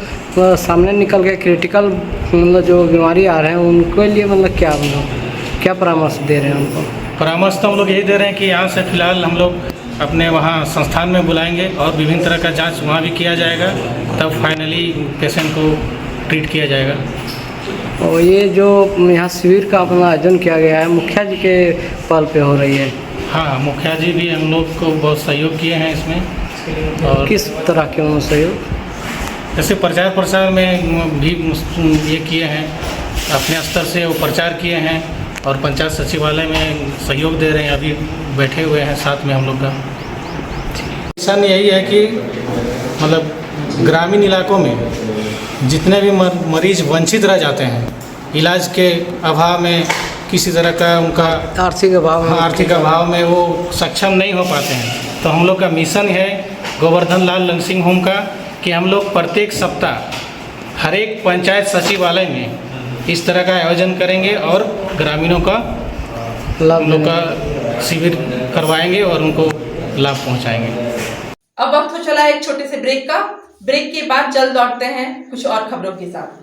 सामने निकल के क्रिटिकल मतलब जो बीमारी आ रहे हैं उनके लिए मतलब क्या परामर्श दे रहे हैं उनको? परामर्श तो हम लोग यही दे रहे हैं कि यहाँ से फिलहाल हम लोग अपने वहाँ संस्थान में बुलाएंगे और विभिन्न तरह का जांच वहाँ भी किया जाएगा, तब फाइनली पेशेंट को ट्रीट किया जाएगा। और ये जो यहाँ शिविर का अपना आयोजन किया गया है मुखिया जी के पहल पे हो रही है? हाँ, मुखिया जी भी हम लोग को बहुत सहयोग किए हैं इसमें। और किस तरह के उन्होंने सहयोग? जैसे प्रचार प्रसार में भी ये किए हैं, अपने स्तर से वो प्रचार किए हैं और पंचायत सचिवालय में सहयोग दे रहे हैं। अभी बैठे हुए हैं साथ में हम लोग का। मिशन यही है कि मतलब ग्रामीण इलाकों में जितने भी मरीज वंचित रह जाते हैं, इलाज के अभाव में किसी तरह का उनका आर्थिक अभाव में वो सक्षम नहीं हो पाते हैं, तो हम लोग का मिशन है गोवर्धन लाल नर्सिंग होम का कि हम लोग प्रत्येक सप्ताह हर एक पंचायत सचिवालय में इस तरह का आयोजन करेंगे और ग्रामीणों का हम लोग का शिविर करवाएंगे और उनको लाभ पहुंचाएंगे। अब वक्त हो चला है एक छोटे से ब्रेक का। ब्रेक के बाद जल्द लौटते हैं कुछ और खबरों के साथ।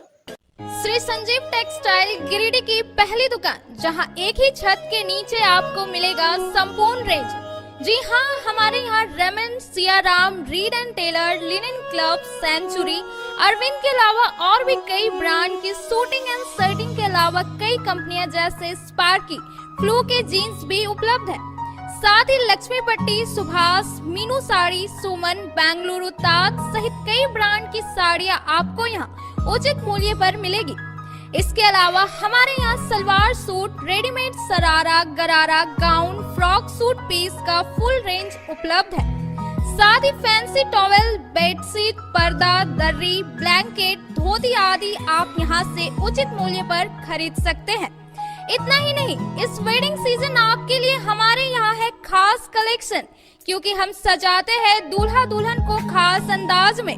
श्री संजीव टेक्सटाइल गिरिडीह की पहली दुकान, जहां एक ही छत के नीचे आपको मिलेगा संपूर्ण रेंज। जी हाँ, हमारे यहाँ Raymond, Siyaram, Reid and Taylor, linen club, century, Arvind के अलावा और भी कई ब्रांड की सूटिंग एंड शर्टिंग के अलावा कई कंपनियां जैसे स्पार्की, फ्लू के जीन्स भी उपलब्ध है। साथ ही लक्ष्मी पट्टी, सुभाष, मीनू साड़ी, सुमन, बेंगलुरु ताज सहित कई ब्रांड की साड़ियां आपको यहाँ उचित मूल्य पर मिलेगी। इसके अलावा हमारे यहाँ सलवार सूट, रेडीमेड सरारा, गरारा, गाउन, फ्रॉक सूट पीस का फुल रेंज उपलब्ध है। साथ ही फैंसी टॉवेल, बेडशीट, पर्दा, दर्री, ब्लैंकेट, धोती आदि आप यहाँ से उचित मूल्य पर खरीद सकते हैं। इतना ही नहीं, इस वेडिंग सीजन आपके लिए हमारे यहाँ है खास कलेक्शन, क्योंकि हम सजाते हैं दूल्हा दुल्हन को खास अंदाज में।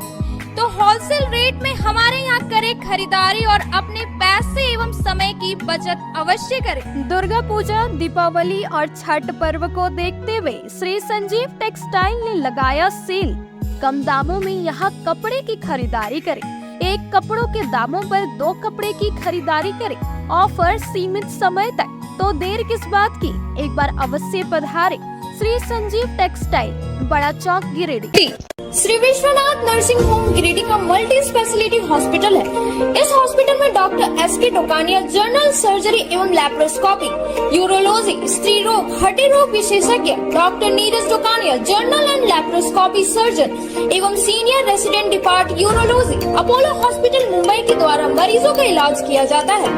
तो होलसेल रेट में हमारे यहाँ करें खरीदारी और अपने पैसे एवं समय की बचत अवश्य करें। दुर्गा पूजा, दीपावली और छठ पर्व को देखते हुए श्री संजीव टेक्सटाइल ने लगाया सेल। कम दामों में यहाँ कपड़े की खरीदारी करें। एक कपड़ों के दामों पर 2 कपड़े की खरीदारी करें। ऑफर सीमित समय तक, तो देर किस बात की, एक बार अवश्य पधारें। Shri Sanjeev textile, Bada Chowk, Giridih. Shri Vishwanath nursing home Giridih का मल्टी स्पेशलिटी हॉस्पिटल है। इस हॉस्पिटल में doctor S K. Tokania general surgery एवं लैप्रोस्कोपी, यूरोलॉजी, स्त्री रोग, हड्डी रोग विशेषज्ञ, doctor Neeraj Tokania general and laparoscopy surgeon एवं senior resident depart urology, Apollo hospital Mumbai के द्वारा मरीजों का इलाज किया जाता है।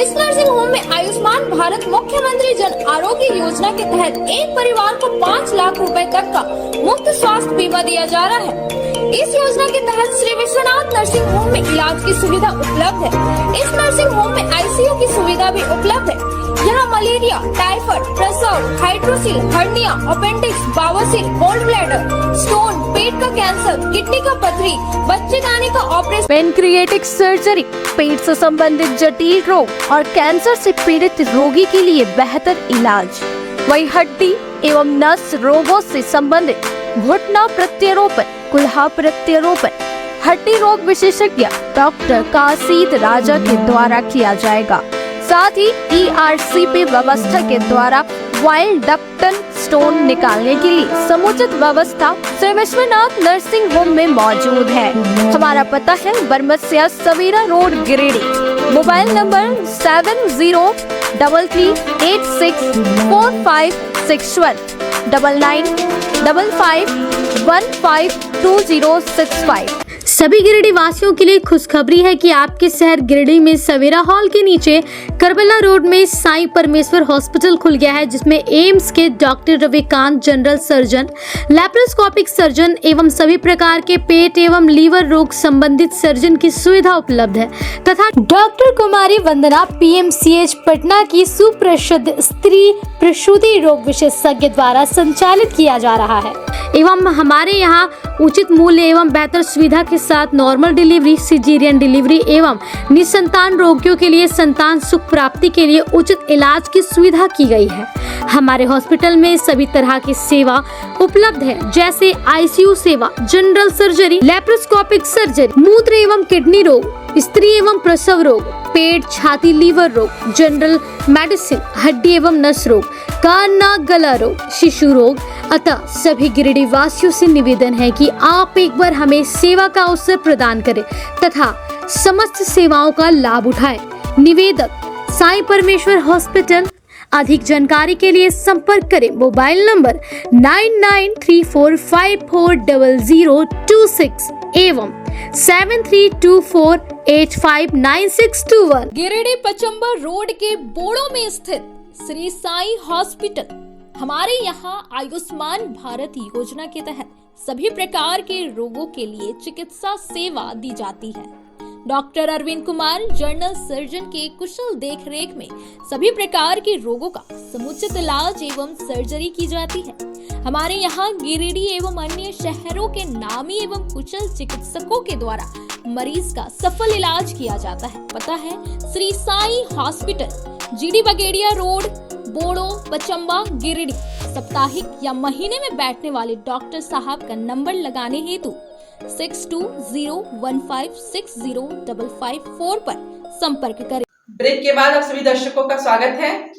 इस नर्सिंग होम में आयुष्मान भारत मुख्यमंत्री जन आरोग्य योजना के तहत एक परिवार को 5 लाख रुपए तक का मुफ्त स्वास्थ्य बीमा दिया जा रहा है। इस योजना के तहत श्री विश्वनाथ नर्सिंग होम में इलाज की सुविधा उपलब्ध है। इस नर्सिंग होम में आईसीयू की सुविधा भी उपलब्ध है। यहाँ मलेरिया, टाइफाइड, प्रसव, हाइड्रोसिल, हर्निया, अपेंडिक्स, बवासीर, गोल्ड ब्लैडर, स्टोन, पेट का कैंसर, किडनी का पथरी, बच्चेदानी का ऑपरेशन, पेनक्रिएटिक सर्जरी, पेट से संबंधित जटिल रोग और कैंसर से पीड़ित रोगी के लिए बेहतर इलाज। वही हड्डी एवं नस रोगों से संबंधित घुटना प्रत्यारोपण, कुल्हा प्रत्यारोपण, हड्डी रोग विशेषज्ञ डॉक्टर काशीद राजा के द्वारा किया जाएगा। साथ ही ERCP व्यवस्था के द्वारा वाइल्ड डक्टन स्टोन निकालने के लिए समुचित व्यवस्था श्री विश्वनाथ नर्सिंग होम में मौजूद है। हमारा पता है Barmasia Savera road, Giridih. Mobile number 7033864561 9955152065। सभी गिरिडीह वासियों के लिए खुशखबरी है कि आपके शहर गिरिडीह में सवेरा हॉल के नीचे करबला रोड में साईं परमेश्वर हॉस्पिटल खुल गया है, जिसमें एम्स के doctor Ravikant general surgeon, laparoscopic surgeon एवं सभी प्रकार के पेट एवं लीवर रोग संबंधित सर्जन की सुविधा उपलब्ध है तथा डॉक्टर कुमारी वंदना PMCH पटना की सुप्रसिद्ध स्त्री प्रसूति रोग विशेषज्ञ द्वारा संचालित किया जा रहा है एवं हमारे यहाँ उचित मूल्य एवं बेहतर सुविधा के साथ नॉर्मल डिलीवरी, सिजेरियन डिलीवरी एवं निसंतान रोगियों के लिए संतान सुख प्राप्ति के लिए उचित इलाज की सुविधा की गई है। हमारे हॉस्पिटल में सभी तरह की सेवा उपलब्ध है, जैसे आईसीयू सेवा, जनरल सर्जरी, लेप्रोस्कोपिक सर्जरी, मूत्र एवं किडनी रोग, स्त्री एवं प्रसव रोग, पेट, छाती, लीवर रोग, जनरल मेडिसिन, हड्डी एवं नस रोग, कान, नाक, गला रोग, शिशु रोग। अतः सभी गिरिडीह वासियों से निवेदन है कि आप एक बार हमें सेवा का अवसर प्रदान करें तथा समस्त सेवाओं का लाभ उठाएं। निवेदक साईं परमेश्वर हॉस्पिटल। अधिक जानकारी के लिए संपर्क करें मोबाइल नंबर 9934540026 एवं 7324859621। गिरिडीह पचंबर रोड के बोड़ो में स्थित श्री साईं हॉस्पिटल। हमारे यहाँ आयुष्मान भारत योजना के तहत सभी प्रकार के रोगों के लिए चिकित्सा सेवा दी जाती है। Doctor Arvind Kumar general surgeon के कुशल देखरेख में सभी प्रकार के रोगों का समुचित इलाज एवं सर्जरी की जाती है। हमारे यहाँ गिरिडीह एवं अन्य शहरों के नामी एवं कुशल चिकित्सकों के द्वारा मरीज का सफल इलाज किया जाता है। पता है Shri Sai hospital, GD Bagedia road, Bodo, Pachamba, Giridih. साप्ताहिक या महीने में बैठने वाले डॉक्टर साहब का नंबर लगाने हेतु 6201560554 पर संपर्क करें। ब्रेक के बाद आप सभी दर्शकों का स्वागत है।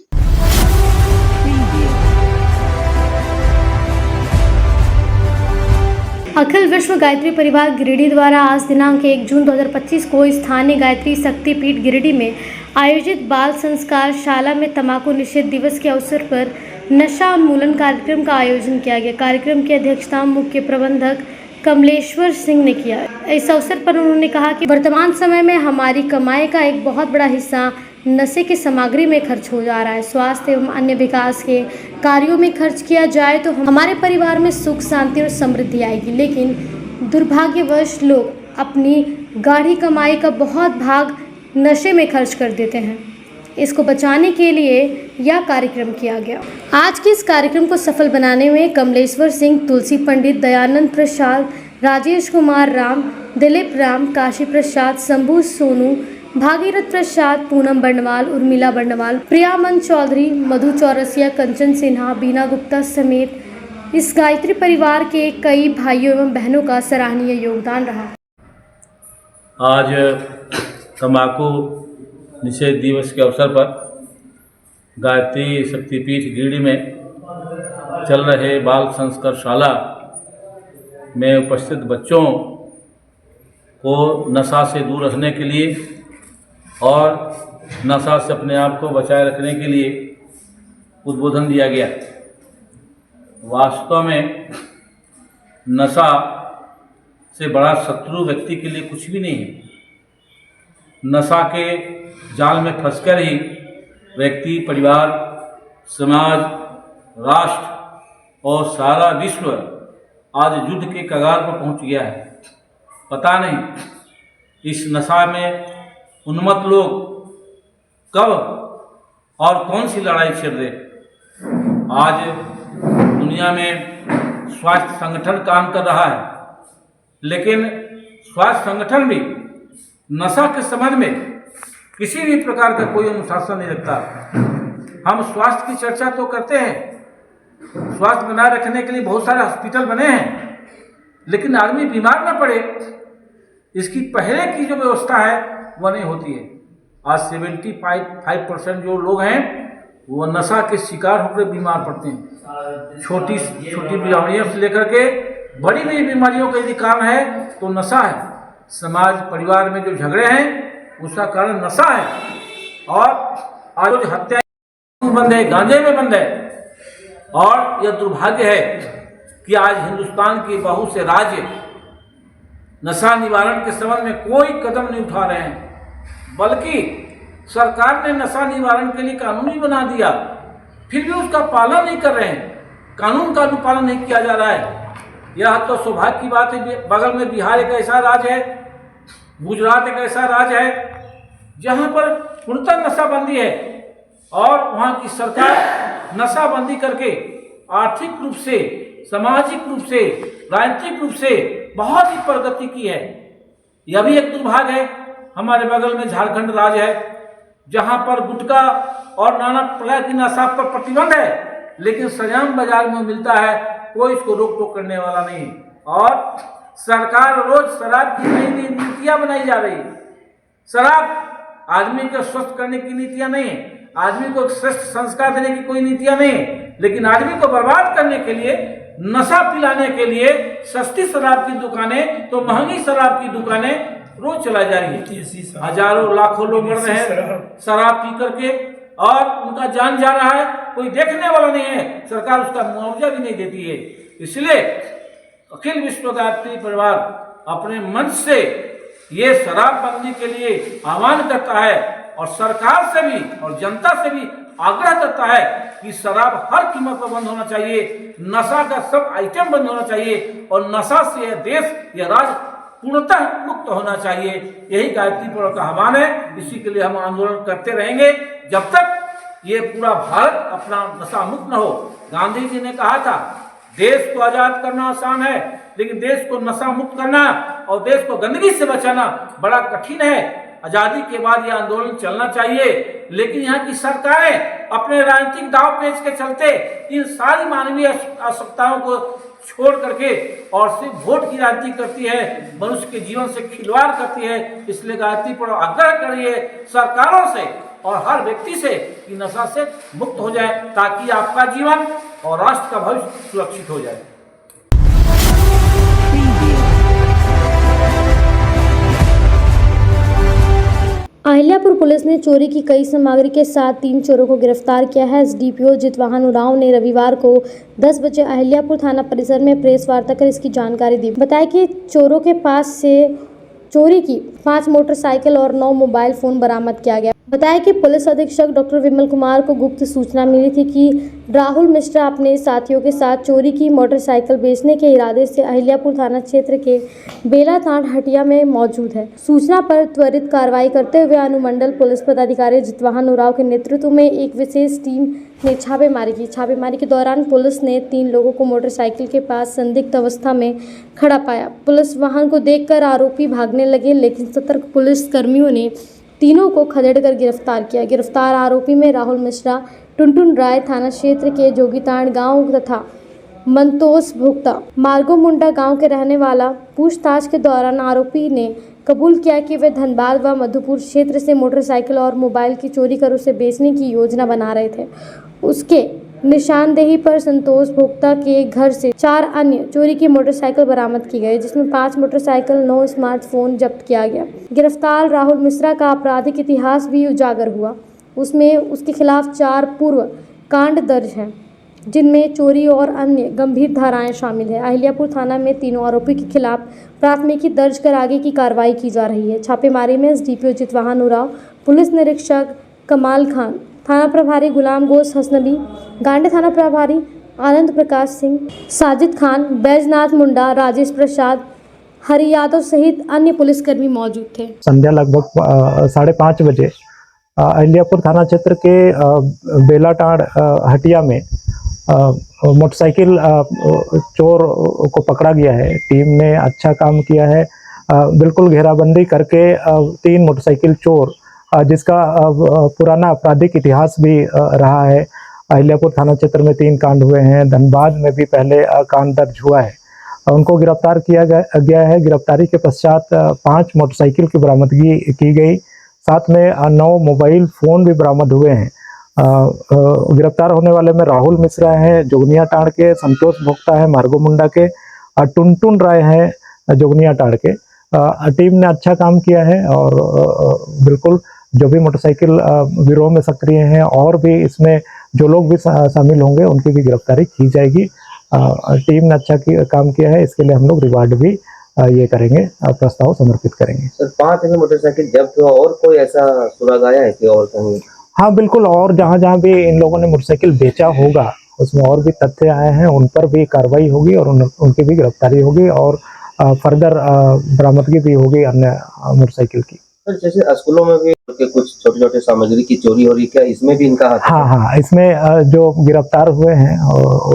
अखिल विश्व गायत्री परिवार गिरिडीह द्वारा आज दिनांक 1 जून 2025 को स्थानीय गायत्री शक्तिपीठ गिरिडीह में आयोजित बाल संस्कार शाला में तंबाकू निषेध दिवस के अवसर पर नशा उन्मूलन कार्यक्रम का आयोजन किया गया। कार्यक्रम की अध्यक्षता मुख्य प्रबंधक कमलेश्वर सिंह ने किया। इस अवसर पर उन्होंने कहा कि वर्तमान समय में हमारी कमाई का एक बहुत बड़ा हिस्सा नशे की सामग्री में खर्च हो जा रहा है। स्वास्थ्य एवं अन्य विकास के कार्यों में खर्च किया जाए तो हमारे परिवार में सुख, शांति और समृद्धि आएगी, लेकिन दुर्भाग्यवश लोग अपनी गाढ़ी कमाई का बहुत भाग नशे में खर्च कर देते हैं। इसको बचाने के लिए यह कार्यक्रम किया गया। आज के इस कार्यक्रम को सफल बनाने में कमलेश्वर सिंह, तुलसी पंडित, दयानंद प्रसाद, राजेश कुमार राम, दिलीप राम, काशी प्रसाद, शंभू सोनू, भागीरथ प्रसाद, पूनम बर्णवाल, उर्मिला बर्णवाल, प्रियामन चौधरी, मधु चौरसिया, कंचन सिन्हा, बीना गुप्ता समेत इस गायत्री परिवार के कई भाइयों एवं बहनों का सराहनीय योगदान रहा। आज तंबाकू निषेध दिवस के अवसर पर गायत्री शक्तिपीठ गिरिडीह में चल रहे बाल संस्कार शाला में उपस्थित बच्चों को नशा से दूर रखने के लिए और नशा से अपने आप को बचाए रखने के लिए उद्बोधन दिया गया। वास्तव में नशा से बड़ा शत्रु व्यक्ति के लिए कुछ भी नहीं है। नशा के जाल में फंसकर ही व्यक्ति, परिवार, समाज, राष्ट्र और सारा विश्व आज युद्ध के कगार पर पहुंच गया है। पता नहीं इस नशा में उन्मत्त लोग कब और कौन सी लड़ाई छेड़ दे। आज दुनिया में स्वास्थ्य संगठन काम कर रहा है, लेकिन स्वास्थ्य संगठन भी नशा के संबंध में किसी भी प्रकार का कोई अनुशासन नहीं रखता। हम स्वास्थ्य की चर्चा तो करते हैं, स्वास्थ्य बनाए रखने के लिए बहुत सारे हॉस्पिटल बने हैं, लेकिन आदमी बीमार न पड़े इसकी पहले की जो व्यवस्था है वह नहीं होती है। आज 75% जो लोग हैं वो नशा के शिकार होकर बीमार पड़ते हैं। छोटी छोटी बीमारियों से लेकर के बड़ी बड़ी बीमारियों का यदि कारण है तो नशा है। समाज, परिवार में जो झगड़े हैं उसका कारण नशा है। और आज जो हत्या बंद है, गांजे में बंद है। और यह दुर्भाग्य है कि आज हिंदुस्तान के बहुत से राज्य नशा निवारण के संबंध में कोई कदम नहीं उठा रहे हैं, बल्कि सरकार ने नशा निवारण के लिए कानून ही बना दिया, फिर भी उसका पालन नहीं कर रहे हैं। कानून का अनुपालन नहीं किया जा रहा है। यह तो सौभाग्य की बात है। बगल में बिहार एक ऐसा राज्य है, गुजरात एक ऐसा राज्य है जहां पर पूर्णतः नशाबंदी है और वहां की सरकार नशाबंदी करके आर्थिक रूप से, सामाजिक रूप से, राजनीतिक रूप से बहुत ही प्रगति की है। यह भी एक दुर्भाग्य है। हमारे बगल में झारखंड राज्य है, जहां पर गुटखा और नाना प्रकार की नशा पर प्रतिबंध है, लेकिन सरेआम बाजार में मिलता है, कोई इसको रोक टोक करने वाला नहीं। और सरकार रोज शराब की नई नई नीतियां बनाई जा रही है। शराब आदमी को स्वस्थ करने की नीतियां नहीं है, आदमी को एक श्रेष्ठ संस्कार देने की कोई नीतियां नहीं है, लेकिन आदमी को बर्बाद करने के लिए, नशा पिलाने के लिए सस्ती शराब की दुकानें तो महंगी शराब की दुकानें रोज चलाई जा रही है। हजारों लाखों लोग मर रहे हैं शराब पी करके, और उनका जान जा रहा है, कोई देखने वाला नहीं है, सरकार उसका मुआवजा भी नहीं देती है। इसलिए अखिल विश्व गायत्री परिवार अपने मंच से ये शराब बंदी के लिए आह्वान करता है, और सरकार से भी और जनता से भी आग्रह करता है कि शराब हर कीमत पर बंद होना चाहिए, नशा का सब आइटम बंद होना चाहिए, और नशा से यह देश, यह राज्य पूर्णतः मुक्त होना चाहिए। यही गायत्री पर्व का आह्वान है। इसी के लिए हम आंदोलन करते रहेंगे जब तक ये पूरा भारत अपना नशा मुक्त न हो। गांधी जी ने कहा था, देश को आजाद करना आसान है, लेकिन देश को नशा मुक्त करना और देश को गंदगी से बचाना बड़ा कठिन है। आजादी के बाद यह आंदोलन चलना चाहिए, लेकिन यहाँ की सरकारें अपने राजनीतिक दाव पेच के चलते इन सारी मानवीय आवश्यकताओं को छोड़ करके और सिर्फ वोट की राजनीति करती है, मनुष्य के जीवन से खिलवाड़ करती है। इसलिए गायत्री पर्व आग्रह करिए सरकारों से और हर व्यक्ति से कि नशा से मुक्त हो जाए, ताकि आपका जीवन और राष्ट्र का भविष्य सुरक्षित हो जाए। अहिल्यापुर पुलिस ने चोरी की कई सामग्री के साथ 3 चोरों को गिरफ्तार किया है। एसडीपीओ जितवाहन उरांव ने रविवार को 10 बजे अहिल्यापुर थाना परिसर में प्रेस वार्ता कर इसकी जानकारी दी। बताया कि चोरों के पास से चोरी की 5 मोटरसाइकिल और 9 मोबाइल फोन बरामद किया गया। बताया कि पुलिस अधीक्षक डॉक्टर विमल कुमार को गुप्त सूचना मिली थी कि राहुल मिश्रा अपने साथियों के साथ चोरी की मोटरसाइकिल बेचने के इरादे से अहिल्यापुर थाना क्षेत्र के बेलातांड हटिया में मौजूद है। सूचना पर त्वरित कार्रवाई करते हुए अनुमंडल पुलिस पदाधिकारी जितवाहन उरांव के नेतृत्व में एक विशेष टीम ने छापेमारी की। छापेमारी के दौरान पुलिस ने 3 लोगों को मोटरसाइकिल के पास संदिग्ध अवस्था में खड़ा पाया। पुलिस वाहन को देखकर आरोपी भागने लगे, लेकिन सतर्क पुलिस कर्मियों ने तीनों को खदेड़कर गिरफ्तार किया। गिरफ्तार आरोपी में राहुल मिश्रा, टुनटुन राय थाना क्षेत्र के जोगीतांड गांव तथा मंतोष भुगता मार्गोमुंडा गांव के रहने वाला। पूछताछ के दौरान आरोपी ने कबूल किया कि वे धनबाद व मधुपुर क्षेत्र से मोटरसाइकिल और मोबाइल की चोरी कर उसे बेचने की योजना बना रहे थे। उसके निशानदेही पर संतोष भोक्ता के घर से 4 अन्य चोरी की मोटरसाइकिल बरामद की गई, जिसमें 5 मोटरसाइकिल 9 स्मार्टफोन जब्त किया गया। गिरफ्तार राहुल मिश्रा का आपराधिक इतिहास भी उजागर हुआ। उसमें उसके खिलाफ 4 पूर्व कांड दर्ज हैं, जिनमें चोरी और अन्य गंभीर धाराएं शामिल है। अहिल्यापुर थाना में तीनों आरोपी के खिलाफ प्राथमिकी दर्ज कर आगे की कार्रवाई की जा रही है। छापेमारी में एसडीपीओ जितवाहन उरांव, पुलिस निरीक्षक कमाल खान, थाना प्रभारी गुलाम गोश हसनबी, गांडी थाना प्रभारी आनंद प्रकाश सिंह, साजिद खान, बैजनाथ मुंडा, राजेश प्रसाद, हरि यादव सहित अन्य पुलिसकर्मी मौजूद थे। संध्या लगभग 5:30 बजे अहिल्यापुर थाना क्षेत्र के बेलाटांड हटिया में मोटरसाइकिल चोर को पकड़ा गया है। टीम ने अच्छा काम किया है। बिल्कुल घेराबंदी करके 3 मोटरसाइकिल चोर, जिसका पुराना आपराधिक इतिहास भी रहा है। अहिल्यापुर थाना क्षेत्र में 3 कांड हुए हैं, धनबाद में भी पहले कांड दर्ज हुआ है। उनको गिरफ्तार किया गया है। गिरफ्तारी के पश्चात 5 मोटरसाइकिल की बरामदगी की गई, साथ में 9 मोबाइल फ़ोन भी बरामद हुए हैं। गिरफ्तार होने वाले में राहुल मिश्रा है जोगनिया टाड़ के, संतोष भोक्ता है मार्गोमुंडा के, टुनटुन राय है जोगनिया टाड़ के। टीम ने अच्छा काम किया है और बिल्कुल जो भी मोटरसाइकिल गिरोह में सक्रिय हैं और भी इसमें जो लोग भी शामिल होंगे उनकी भी गिरफ्तारी की जाएगी। टीम ने अच्छा काम किया है, इसके लिए हम लोग रिवार्ड भी ये करेंगे, प्रस्ताव समर्पित करेंगे। सर 5 मोटरसाइकिल जब्त हुआ, और कोई ऐसा सुराग आया है कि और कहीं? हाँ बिल्कुल, और जहाँ जहाँ भी इन लोगों ने मोटरसाइकिल बेचा होगा उसमें और भी तथ्य आए हैं, उन पर भी कार्रवाई होगी और उनकी भी गिरफ्तारी होगी और फर्दर बरामदगी भी होगी अन्य मोटरसाइकिल की। सर जैसे स्कूलों में भी कुछ छोटे छोटे सामग्री की चोरी हो रही, क्या इसमें भी इनका हाथ? हाँ, इसमें जो गिरफ्तार हुए हैं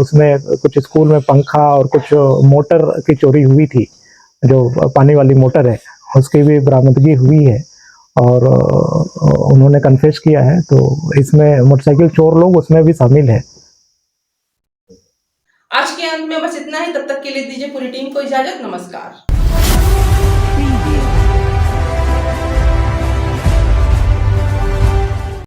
उसमें कुछ स्कूल में पंखा और कुछ मोटर की चोरी हुई थी, जो पानी वाली मोटर है उसकी भी बरामदगी हुई है और उन्होंने कन्फेस किया है। तो इसमें मोटरसाइकिल चोर लोग उसमें भी शामिल है। आज के अंत में बस इतना ही। तब तक के लिए दीजिए पूरी टीम को इजाजत। नमस्कार।